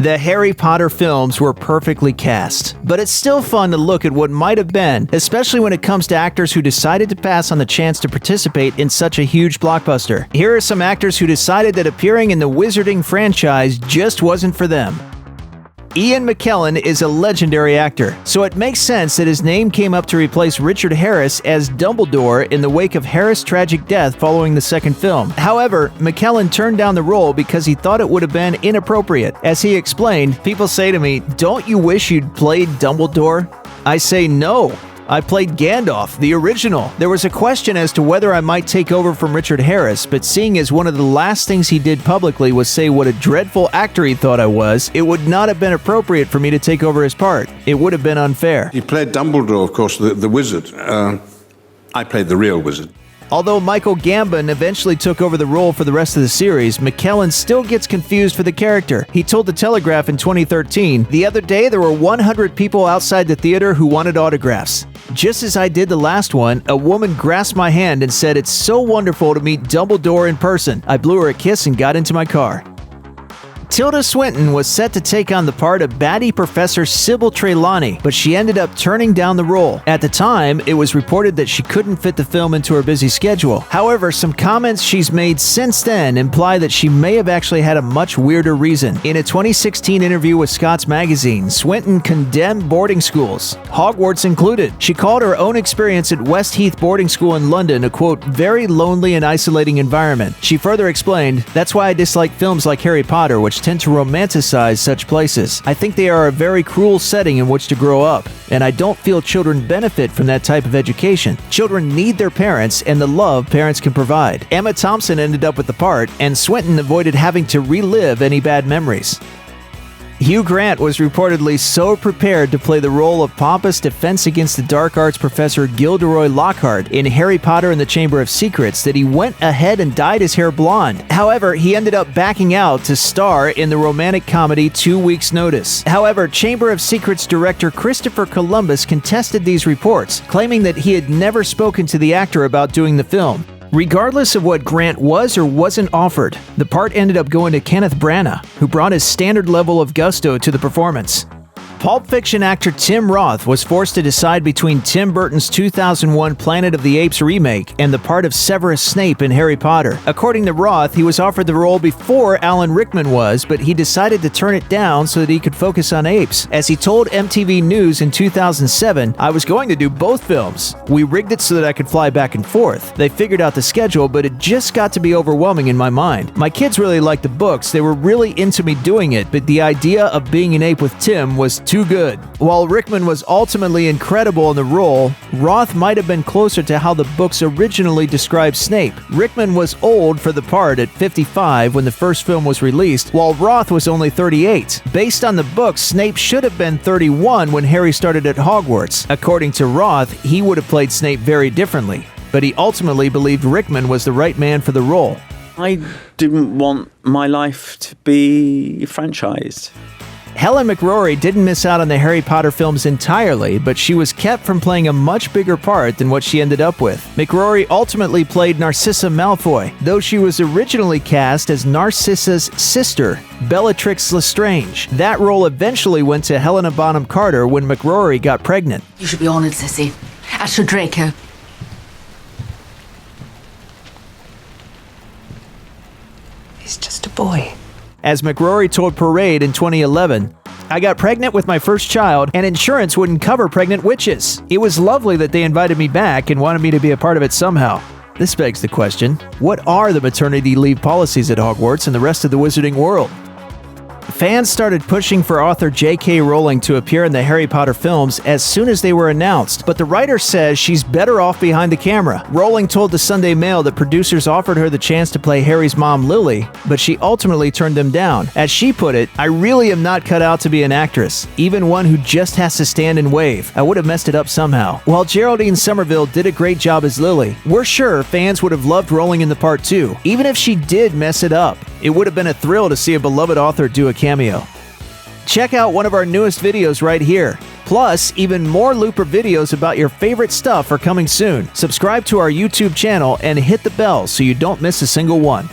The Harry Potter films were perfectly cast, but it's still fun to look at what might have been, especially when it comes to actors who decided to pass on the chance to participate in such a huge blockbuster. Here are some actors who decided that appearing in the Wizarding franchise just wasn't for them. Ian McKellen is a legendary actor, so it makes sense that his name came up to replace Richard Harris as Dumbledore in the wake of Harris' tragic death following the second film. However, McKellen turned down the role because he thought it would have been inappropriate. As he explained, "People say to me, 'Don't you wish you'd played Dumbledore?' I say no. I played Gandalf, the original. There was a question as to whether I might take over from Richard Harris, but seeing as one of the last things he did publicly was say what a dreadful actor he thought I was, it would not have been appropriate for me to take over his part. It would have been unfair." He played Dumbledore, of course, the wizard. I played the real wizard. Although Michael Gambon eventually took over the role for the rest of the series, McKellen still gets confused for the character. He told The Telegraph in 2013, "The other day there were 100 people outside the theater who wanted autographs. Just as I did the last one, a woman grasped my hand and said, 'It's so wonderful to meet Dumbledore in person.' I blew her a kiss and got into my car." Tilda Swinton was set to take on the part of baddie Professor Sybil Trelawney, but she ended up turning down the role. At the time, it was reported that she couldn't fit the film into her busy schedule. However, some comments she's made since then imply that she may have actually had a much weirder reason. In a 2016 interview with Scott's Magazine, Swinton condemned boarding schools, Hogwarts included. She called her own experience at Westheath Boarding School in London a, quote, "very lonely and isolating environment." She further explained, "That's why I dislike films like Harry Potter, which tend to romanticize such places. I think they are a very cruel setting in which to grow up, and I don't feel children benefit from that type of education. Children need their parents and the love parents can provide." Emma Thompson ended up with the part, and Swinton avoided having to relive any bad memories. Hugh Grant was reportedly so prepared to play the role of pompous Defense Against the Dark Arts professor Gilderoy Lockhart in Harry Potter and the Chamber of Secrets that he went ahead and dyed his hair blonde. However, he ended up backing out to star in the romantic comedy 2 Weeks' Notice. However, Chamber of Secrets director Christopher Columbus contested these reports, claiming that he had never spoken to the actor about doing the film. Regardless of what Grant was or wasn't offered, the part ended up going to Kenneth Branagh, who brought his standard level of gusto to the performance. Pulp Fiction actor Tim Roth was forced to decide between Tim Burton's 2001 Planet of the Apes remake and the part of Severus Snape in Harry Potter. According to Roth, he was offered the role before Alan Rickman was, but he decided to turn it down so that he could focus on Apes. As he told MTV News in 2007, "I was going to do both films. We rigged it so that I could fly back and forth. They figured out the schedule, but it just got to be overwhelming in my mind. My kids really liked the books. They were really into me doing it, but the idea of being an ape with Tim was too good." While Rickman was ultimately incredible in the role, Roth might have been closer to how the books originally described Snape. Rickman was old for the part at 55 when the first film was released, while Roth was only 38. Based on the books, Snape should have been 31 when Harry started at Hogwarts. According to Roth, he would have played Snape very differently, but he ultimately believed Rickman was the right man for the role. I didn't want my life to be franchised. Helen McCrory didn't miss out on the Harry Potter films entirely, but she was kept from playing a much bigger part than what she ended up with. McCrory ultimately played Narcissa Malfoy, though she was originally cast as Narcissa's sister, Bellatrix Lestrange. That role eventually went to Helena Bonham Carter when McCrory got pregnant. "You should be honored, Sissy. As should Draco." He's just a boy. As McCrory told Parade in 2011, "I got pregnant with my first child, and insurance wouldn't cover pregnant witches. It was lovely that they invited me back and wanted me to be a part of it somehow." This begs the question, what are the maternity leave policies at Hogwarts and the rest of the wizarding world? Fans started pushing for author J.K. Rowling to appear in the Harry Potter films as soon as they were announced, but the writer says she's better off behind the camera. Rowling told the Sunday Mail that producers offered her the chance to play Harry's mom, Lily, but she ultimately turned them down. As she put it, "I really am not cut out to be an actress, even one who just has to stand and wave. I would have messed it up somehow." While Geraldine Somerville did a great job as Lily, we're sure fans would have loved Rowling in the part too, even if she did mess it up. It would have been a thrill to see a beloved author do a cameo. Check out one of our newest videos right here. Plus, even more Looper videos about your favorite stuff are coming soon. Subscribe to our YouTube channel and hit the bell so you don't miss a single one.